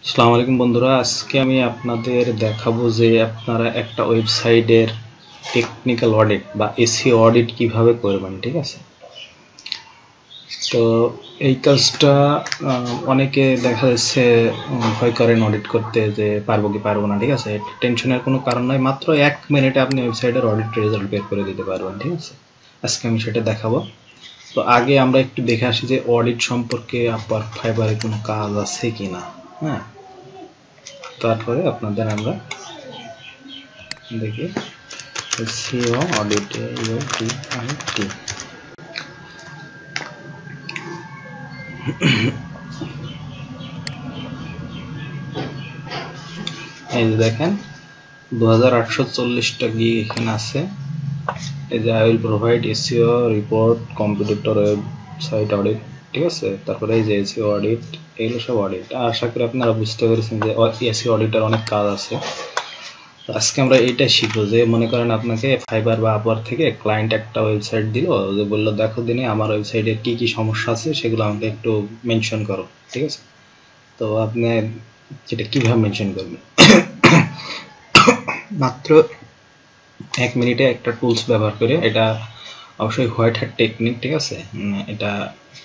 আসসালামু আলাইকুম বন্ধুরা, আজকে আমি আপনাদের দেখাবো যে আপনারা একটা ওয়েবসাইটের টেকনিক্যাল অডিট বা এসইও অডিট কিভাবে করবেন। ঠিক আছে, তো এই কাজটা অনেকে দেখা যাচ্ছে ভয় করেন অডিট করতে, যে পারবো কি পারবো না। ঠিক আছে, টেনশনের কোনো কারণ নাই, মাত্র 1 মিনিটে আপনি ওয়েবসাইটের অডিট রেজাল্ট বের করে দিতে পারবেন। ঠিক আছে, আজকে আমি সেটা দেখাবো। তো আগে আমরা একটু দেখে আসি যে অডিট সম্পর্কে আপার ফাইবারে কোনো কাজ আছে কিনা। হ্যাঁ, তারপরে আপনাদের আমরা দেখি SEO অডিট, এই যে দেখেন 2840টা গিগ এখানে আছে। এই যে I will provide SEO report competitor website audit. ঠিক আছে, তারপরে এই যে SEO অডিট, এগুলো সব অডিট। আশা করি আপনারা বুঝতে পেরেছেন যে SEO অডিটের অনেক কাজ আছে। আজকে আমরা এইটা শিখবো যে মনে করেন আপনাকে ফাইবার বা আপওয়ার্ক থেকে ক্লায়েন্ট একটা ওয়েবসাইট দিল, যে বললো দেখো দিনে আমার ওয়েবসাইটে কি কি সমস্যা আছে সেগুলো আমাকে একটু মেনশন করো। ঠিক আছে, তো আপনি যেটা কিভাবে মেনশন করবেন, মাত্র 1 মিনিটে একটা টুলস ব্যবহার করে, এটা অবশ্যই হোয়াইট হ্যাট টেকনিক। ঠিক আছে, এটা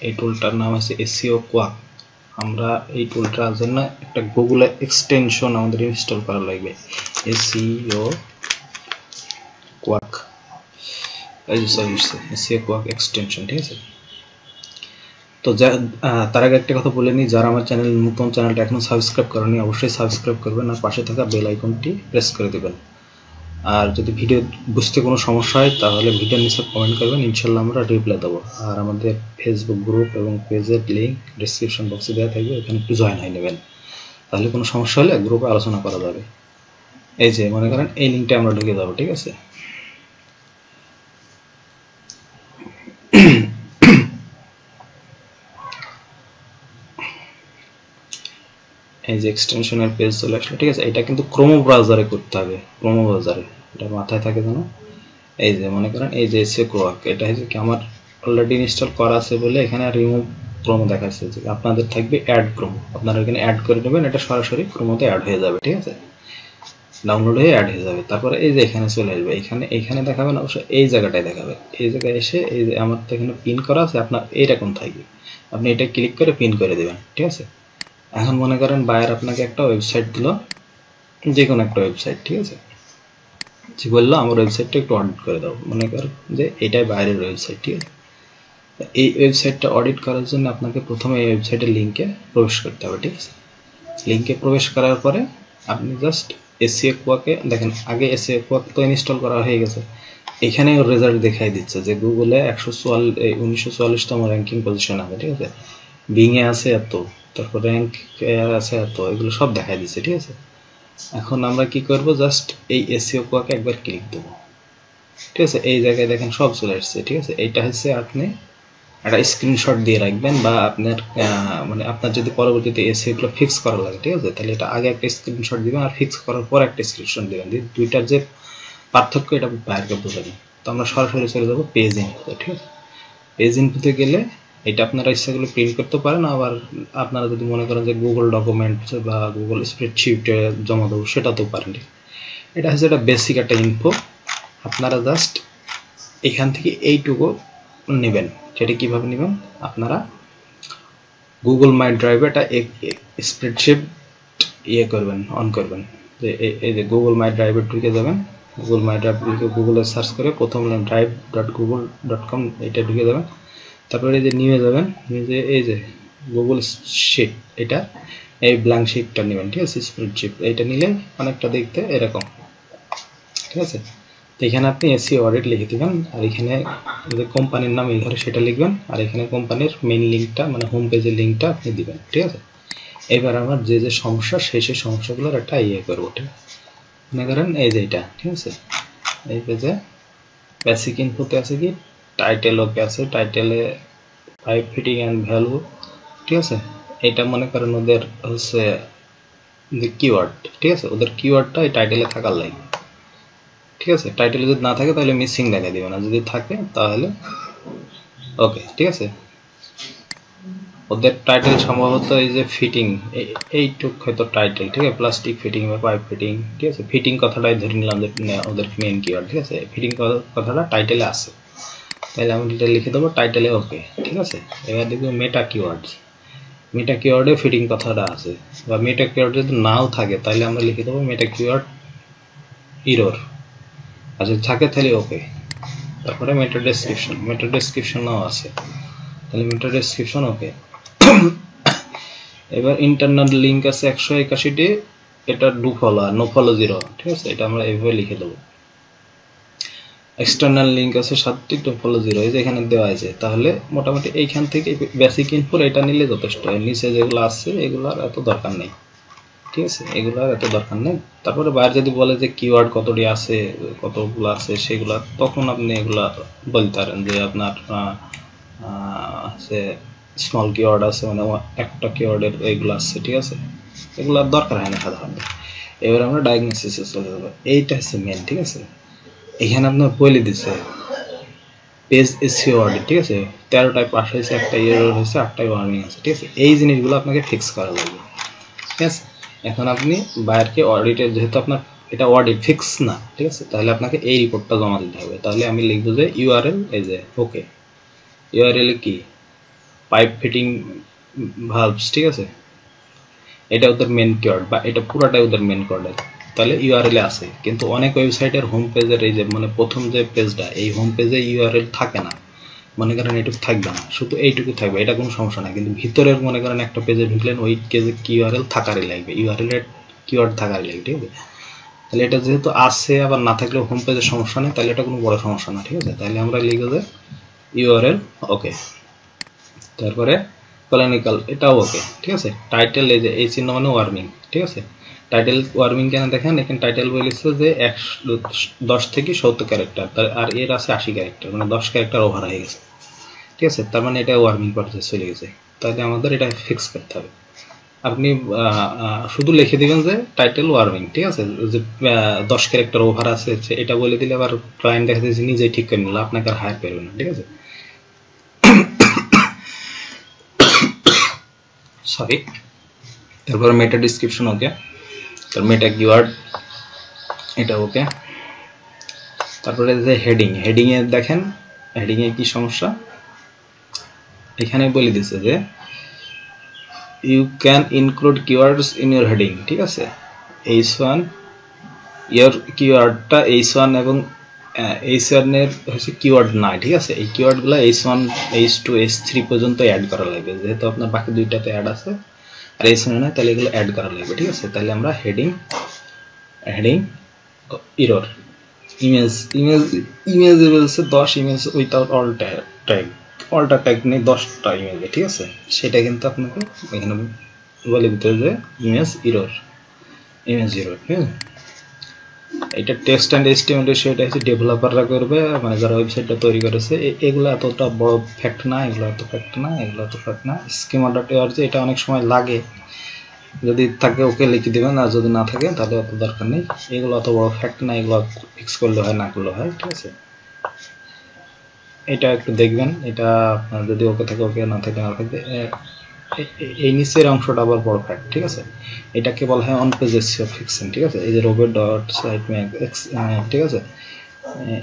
এই টুলটার নাম হচ্ছে SEO কোয়াক। আমরা এই টুলটার জন্য একটা গুগল এক্সটেনশন আমাদের ইনস্টল করা লাগবে, SEO কোয়াক। এই যে SEO কোয়াক এক্সটেনশন। ঠিক আছে, তো তার আগে একটা কথা বলে নিই, যারা আমার চ্যানেল নতুন, চ্যানেলটা এখনো সাবস্ক্রাইব করেনি অবশ্যই সাবস্ক্রাইব করবেন আর পাশে থাকা বেল আইকনটি প্রেস করে দেবেন। আর যদি ভিডিও বুঝতে কোনো সমস্যা হয় তাহলে ভিডিওর নিচে কমেন্ট করবেন, ইনশাল্লাহ আমরা রিপ্লাই দেবো। আর আমাদের ফেসবুক গ্রুপ এবং পেজের লিঙ্ক ডেসক্রিপশন বক্সে দেওয়া থাকবে, ওখানে একটু জয়েন হয়ে নেবেন, তাহলে কোনো সমস্যা হলে গ্রুপে আলোচনা করা যাবে। এই যে মনে করেন এই লিঙ্কটা আমরা ঢুকে যাবো। ঠিক আছে, এই যে এক্সটেনশনের পেজ চলে আসলো। ঠিক আছে, এটা কিন্তু ক্রোম ব্রাউজারে করতে হবে, ক্রোম ব্রাউজারে, এটা মাথায় থাকে যেন। এই যে মনে করেন এই যে SEO কোয়াক, এটা হচ্ছে কি আমার অলরেডি ইনস্টল করা আছে বলে এখানে রিমুভ ক্রোম দেখাচ্ছে। যে আপনাদের থাকবে অ্যাড ক্রোম, আপনারা এখানে অ্যাড করে নেবেন, এটা সরাসরি ক্রোমতে অ্যাড হয়ে যাবে। ঠিক আছে, ডাউনলোড হয়ে অ্যাড হয়ে যাবে। তারপরে এই যে এখানে চলে আসবে, এখানে দেখাবেন অবশ্যই এই জায়গাটায় দেখাবে। এই জায়গায় এসে এই যে আমার তো এখানে পিন করা আছে, আপনার এইরকম থাকবে, আপনি এটা ক্লিক করে পিন করে দেবেন। ঠিক আছে, এখন মনে করেন বায়ার আপনাকে একটা ওয়েবসাইট দিল, যে কোনো একটা ওয়েবসাইট। ঠিক আছে, যে বললো আমার ওয়েবসাইটটা একটু অডিট করে দাও, মনে করেন যে এটাই বাইরের ওয়েবসাইট। ঠিক আছে, এই ওয়েবসাইটটা অডিট করার জন্য আপনাকে প্রথমে এই ওয়েবসাইটের লিঙ্কে প্রবেশ করতে হবে। ঠিক আছে, লিঙ্কে প্রবেশ করার পরে আপনি জাস্ট SEO কোয়াকে দেখেন, আগে SEO কোয়াক তো ইনস্টল করা হয়ে গেছে। এখানে ওর রেজাল্ট দেখাই দিচ্ছে যে গুগলে 1944তম র্যাঙ্কিং পজিশন আছে। ঠিক আছে, বিংয়ে আছে এত, তারপর র্যাঙ্ক আছে এত, এগুলো সব দেখাই দিচ্ছে। ঠিক আছে, এখন আমরা কি করব, জাস্ট এই SEO কোয়াকে একবার ক্লিক দেবো। ঠিক আছে, এই জায়গায় দেখেন সব চলে আসছে। ঠিক আছে, এইটা হচ্ছে আপনি একটা স্ক্রিনশট দিয়ে রাখবেন, বা আপনার মানে আপনার যদি পরবর্তীতে SEO গুলো ফিক্স করা লাগে, ঠিক আছে, তাহলে এটা আগে একটা স্ক্রিনশট দিবেন আর ফিক্স করার পর একটা স্ক্রিনশট দিবেন, দুইটার যে পার্থক্য এটা বাইরকে বোঝাবেন। তো আমরা সরাসরি চলে যাবো পেজ ইনফোতে। ঠিক আছে, পেজ ইনফোতে গেলে এটা আপনারা ইচ্ছাগুলো প্রিন্ট করতে পারেন, আবার আপনারা যদি মনে করেন যে গুগল ডকুমেন্ট বা গুগল স্প্রেডশিটে জমা দেবো সেটাতেও পারেন। এটা হচ্ছে একটা বেসিক একটা ইনফো, আপনারা জাস্ট এখান থেকে এইটুকু নেবেন। সেটা কিভাবে নেবেন, আপনারা গুগল মাই ড্রাইভে একটা স্প্রেডশিট করবেন, অন করবেন। যে এই যে গুগল মাই ড্রাইভে ঢুকে যাবেন, গুগল মাই ড্রাইভ গুগলে সার্চ করে প্রথম drive.google.com এটা ঢুকে যাবেন। তারপরে এই যে নিয়ে যাবেন, নিয়ে এই যে গুগল শিট, এটা এই ব্ল্যাঙ্ক শিটটা নেবেন। ঠিক আছে, স্প্রেডশিট এটা নিলে অনেকটা দেখতে এরকম। ঠিক আছে, তো এখানে আপনি SEO অডিট লিখে দেবেন, আর এখানে যে কোম্পানির নাম এই ঘরে সেটা লিখবেন, আর এখানে কোম্পানির মেইন লিঙ্কটা মানে হোম পেজের লিঙ্কটা আপনি দিবেন। ঠিক আছে, এবার আমার যে যে সমস্যা সেই সমস্যাগুলোর একটা করবো। ঠিক আছে, মনে করেন এই যে এটা। ঠিক আছে, এই পেজে বেসিক ইনফোতে আছে কি টাইটেল ওকে আছে, টাইটেলে পাইপ ফিটিং অ্যান্ড ভ্যালু। ঠিক আছে, এটা মনে করেন ওদের হচ্ছে যে কিওয়ার্ড। ঠিক আছে, ওদের কিওয়ার্ডটা এই টাইটেলে থাকার লাগে। ঠিক আছে, টাইটেলে যদি না থাকে তাহলে মিসিং দেখা দিবে না, যদি থাকে তাহলে ওকে। ঠিক আছে, ওদের টাইটেল সম্ভবত এই যে ফিটিং, এইটুক হয়তো টাইটেল, ঠিক আছে, প্লাস্টিক ফিটিং বা পাইপ ফিটিং, ঠিক আছে, ফিটিং কথাটাই ধরে নিলাম যে ওদের মেইন কিওয়ার্ড, ঠিক আছে, ফিটিং কথাটা টাইটেলে আছে, তাহলে আমি এটা লিখে দেবো টাইটেলে ওকে, ঠিক আছে। এবার দেখবো মেটা কিওয়ার্ডস, মেটা কিওয়ার্ডে ফিটিং কথাটা আছে, বা মেটা কিওয়ার্ড যদি নাও থাকে তাহলে আমরা লিখে দেবো মেটা কিওয়ার্ড ইরর, আর যদি থাকে তাহলে ওকে। তারপরে মেটা ডেসক্রিপশন, মেটা ডেসক্রিপশনও আছে, তাহলে মেটা ডেসক্রিপশন ওকে। এবার ইন্টারনাল লিঙ্ক আছে 181টি, এটা ডু ফলো আর নো ফলো 0, ঠিক আছে, এটা আমরা এইভাবে লিখে দেবো। এক্সটার্নাল লিঙ্ক আছে 7টি, ডু ফলো 0, এই যে এখানে দেওয়া আছে, তাহলে মোটামুটি এইখান থেকে বেসিক ইনফো এটা নিলে যথেষ্ট, এর নিচে যেগুলো আছে এগুলো আর এত দরকার নেই, ঠিক আছে, এগুলো আর এত দরকার নেই। তারপরে বাইরে যদি বলে যে কিওয়ার্ড কতটি আছে, কতগুলো আছে সেগুলা, তখন আপনি এগুলা বলতে পারেন যে আপনার আছে স্মল কিওয়ার্ড আছে, মানে একটা কিওয়ার্ডের এইগুলো আছে, ঠিক আছে, এগুলো দরকার হয় না সাধারণত। এবার আমরা ডায়াগনোসিসে চলে যাবো, এইটা হচ্ছে মেন, ঠিক আছে। এখানে আপনার বলে দিচ্ছে পেজ এসইও অডিট, ঠিক আছে, 13টায় পাস হয়েছে, একটা এরর হয়েছে, 8টায় ওয়ার্নিং আছে, ঠিক আছে, এই জিনিসগুলো আপনাকে ফিক্স করা লাগবে, ঠিক আছে। এখন আপনি বাইরকে অডিটের, যেহেতু আপনার এটা অডিট ফিক্স না, ঠিক আছে, তাহলে আপনাকে এই রিপোর্টটা জমা দিতে হবে। তাহলে আমি লিখবো যে ইউআরএল, এই যে ওকে, ইউআরএল কি পাইপ ফিটিং ভালভস, ঠিক আছে, এটা ওদের মেন কিওয়ার্ড, বা এটা পুরাটাই ওদের মেন কিওয়ার্ড, তাহলে ইউআরএল আছে। কিন্তু অনেক ওয়েবসাইটের হোম পেজের এই যে মানে প্রথম যে পেজটা, এই হোম পেজে ইউআরএল থাকে না, মনে করেন এইটুকু থাকবে না, শুধু এইটুকু থাকবে, এটা কোনো সমস্যা না। কিন্তু ভিতরের মনে করেন একটা পেজে ঢুকলেন, ওই পেজে ইউআরএল থাকারই লাগবে, ইউআরএল এর কিওয়ার্ড থাকারই লাগবে, ঠিক আছে। তাহলে এটা যেহেতু আছে, আবার না থাকলেও হোম পেজের সমস্যা নেই, তাহলে এটা কোনো বড় সমস্যা না, ঠিক আছে। তাহলে আমরা লিখবো যে ইউআরএল ওকে, তারপরে কলোনিক্যাল, এটাও ওকে, ঠিক আছে। টাইটেল, এই যে এই চিহ্ন মানে ওয়ার্মিং, ঠিক আছে। টাইটেল ওয়ার্মিং কেন দেখেন, এখানে টাইটেল বলেছে যে 10 থেকে 70 ক্যারেক্টার, আর এর আছে 80 ক্যারেক্টার, মানে 10 ক্যারেক্টার ওভার হয়ে গেছে, ঠিক আছে, তার মানে এটা ওয়ার্মিং পর্যায়ে চলে গেছে। তাহলে আমাদের এটা ফিক্স করতে হবে। আপনি শুধু লিখে দিবেন যে টাইটেল ওয়ার্মিং, ঠিক আছে, যে 10 ক্যারেক্টার ওভার আছে, এটা বলে দিলে আবার ক্লায়েন্ট দেখা যাচ্ছে নিজেই ঠিক করে নিল, আপনাকে আর হায়ার করবে না, ঠিক আছে। সরি। তারপরে মেটা ডিসক্রিপশন ওকে, তার মেটা কিওয়ার্ড এটা ওকে। তারপরে যে হেডিং, হেডিং এ দেখেন হেডিং এ কি সমস্যা, এখানে বলে দিচ্ছে যে you can include keywords in your heading, ঠিক আছে। H1 ইয়ার কিওয়ার্ডটা H1 এবং H1 এর হচ্ছে কিওয়ার্ড না, ঠিক আছে, এই কিওয়ার্ডগুলো H1 H2 H3 পর্যন্ত অ্যাড করা লাগবে, যেহেতু আপনার বাকি দুইটাতে অ্যাড আছে আর H1 না, তাহলে এগুলো অ্যাড করা লাগবে, ঠিক আছে। তাহলে আমরা হেডিং ইরর, ইমেজ বলছে 10 ইমেজ উইথাউট অল্টা ট্যাগ নেই 10টা ইমেজে, ঠিক আছে, সেটা কিন্তু আপনাকে এখানে বলে দিতে হবে যে ইমেজ ইরর, ঠিক আছে। এটা টেক্সট অ্যান্ড এইচটিএমএল সেটা হচ্ছে ডেভেলপাররা করবে, মানে যারা ওয়েবসাইটটা তৈরি করেছে, এগুলো এতটা বড় ফ্যাক্ট না, এগুলো এত ফ্যাক্ট না, এগুলো এত ফ্যাক্ট না। স্কিমা ডট অর্গ এটা অনেক সময় লাগে, যদি থাকে ওকে লিখে দেবেন, আর যদি না থাকে তাহলে অত দরকার নেই, এগুলো অত বড় ফ্যাক্ট না, এগুলো ফিক্স করলে হয়, না করলে হয়, ঠিক আছে। এটা একটু দেখবেন, এটা আপনার যদি ওকে থাকে ওকে, না থাকে না থাকে। এই নিচের অংশটা আবার বড় ফ্যাক্ট, ঠিক আছে, এটাকে বলা হয় অন পেজ এসইও ফিক্সিং, ঠিক আছে। এই যে রোবট ডট সাইট ম্যাক, ঠিক আছে,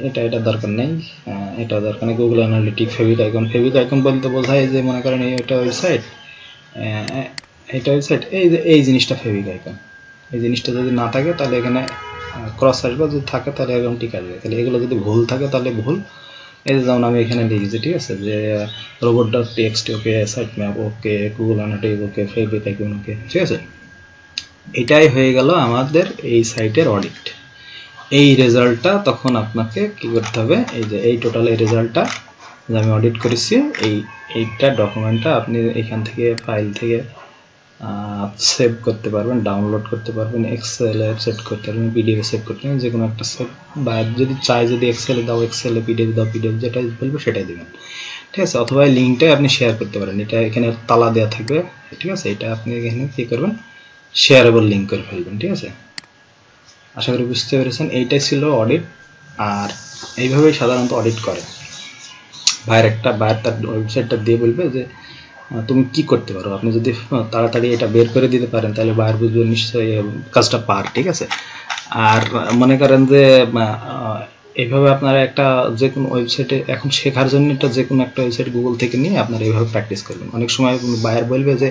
এটা দরকার নেই, এটা দরকার নেই। গুগল অ্যানালিটিক, ফেভিক আইকন বলতে বোঝায় যে মনে করেন এটা ওয়েবসাইট, এটা ওয়েবসাইট, এই যে এই জিনিসটা ফেভিক আইকন, এই জিনিসটা যদি না থাকে তাহলে এখানে ক্রস আসবে, যদি থাকে তাহলে একদম ঠিক আসবে। তাহলে এগুলো যদি ভুল থাকে তাহলে ভুল, এই যে যেমন আমি এখানে লিখেছি, ঠিক আছে, যে robot dot text okay, site map okay, Google analytic okay, favicon okay, ঠিক আছে। এটাই হয়ে গেল আমাদের এই সাইটের অডিট। এই রেজাল্টটা তখন আপনাকে কি করতে হবে, এই যে এই টোটাল এই রেজাল্টটা যে আমি অডিট করেছি, এইটা ডকুমেন্টটা আপনি এখান থেকে ফাইল থেকে সেভ করতে পারবেন, ডাউনলোড করতে পারবেন, এক্সেলে সেভ করতে পারবেন, পিডিএফে সেভ করতে পারবেন, যে কোনো একটা সেভ, বা যদি চাই যদি এক্সেলে দাও এক্সেলে, পিডিএফ দাও পিডিএফ, যেটাই বলবে সেটাই দেবেন, ঠিক আছে। অথবা এই লিঙ্কটাই আপনি শেয়ার করতে পারেন, এটা এখানে তালা দেওয়া থাকবে, ঠিক আছে, এটা আপনি এখানে কি করবেন, শেয়ারেবল লিঙ্ক করে ফেলবেন, ঠিক আছে। আশা করি বুঝতে পেরেছেন, এইটাই ছিল অডিট। আর এইভাবেই সাধারণত অডিট করে। বাইরে তার ওয়েবসাইটটা দিয়ে বলবে যে তুমি কি করতে পারো। আপনি যদি তাড়াতাড়ি এটা বের করে দিতে পারেন তাহলে বায়ার বুঝবে নিশ্চয়ই কাজটা পার, ঠিক আছে। আর মনে করেন যে এইভাবে আপনারা একটা যে কোনো ওয়েবসাইটে এখন শেখার জন্য এটা যে কোনো একটা ওয়েবসাইট গুগল থেকে নিয়ে আপনারা এইভাবে প্র্যাকটিস করবেন। অনেক সময় বায়ার বলবে যে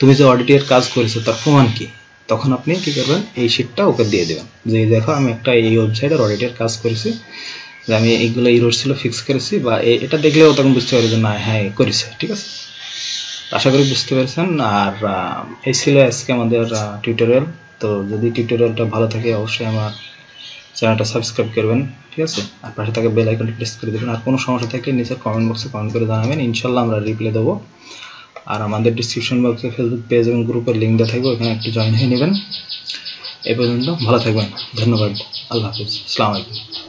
তুমি যে অডিটের কাজ করেছো তার প্রমাণ কি, তখন আপনি কি করবেন, এই শিটটা ওকে দিয়ে দেবেন যে দেখো আমি একটা এই ওয়েবসাইটের অডিটের কাজ করেছি, যে আমি এইগুলো ইরর ছিল ফিক্স করেছি, বা এটা দেখলেও তখন বুঝতে পারবে যে না হ্যাঁ করেছে, ঠিক আছে। আশা করি বুঝতে পেরেছেন। আর এই ছিল আজকে আমাদের টিউটোরিয়াল। তো যদি টিউটোরিয়ালটা ভালো থাকে অবশ্যই আমার চ্যানেলটা সাবস্ক্রাইব করবেন, ঠিক আছে। আর পাশে থাকা বেল আইকনটি প্রেস করে দেবেন। আর কোনো সমস্যা থাকলে নিচে কমেন্ট বক্সে কমেন্ট করে জানাবেন, ইনশাল্লাহ আমরা রিপ্লাই দেবো। আর আমাদের ডিসক্রিপশন বক্সে ফেসবুক পেজ এবং গ্রুপের লিঙ্ক দেওয়া থাকবে, ওখানে একটু জয়েন হয়ে নেবেন। এই পর্যন্ত ভালো থাকবেন, ধন্যবাদ, আল্লাহ হাফিজ, আসসালামু আলাইকুম।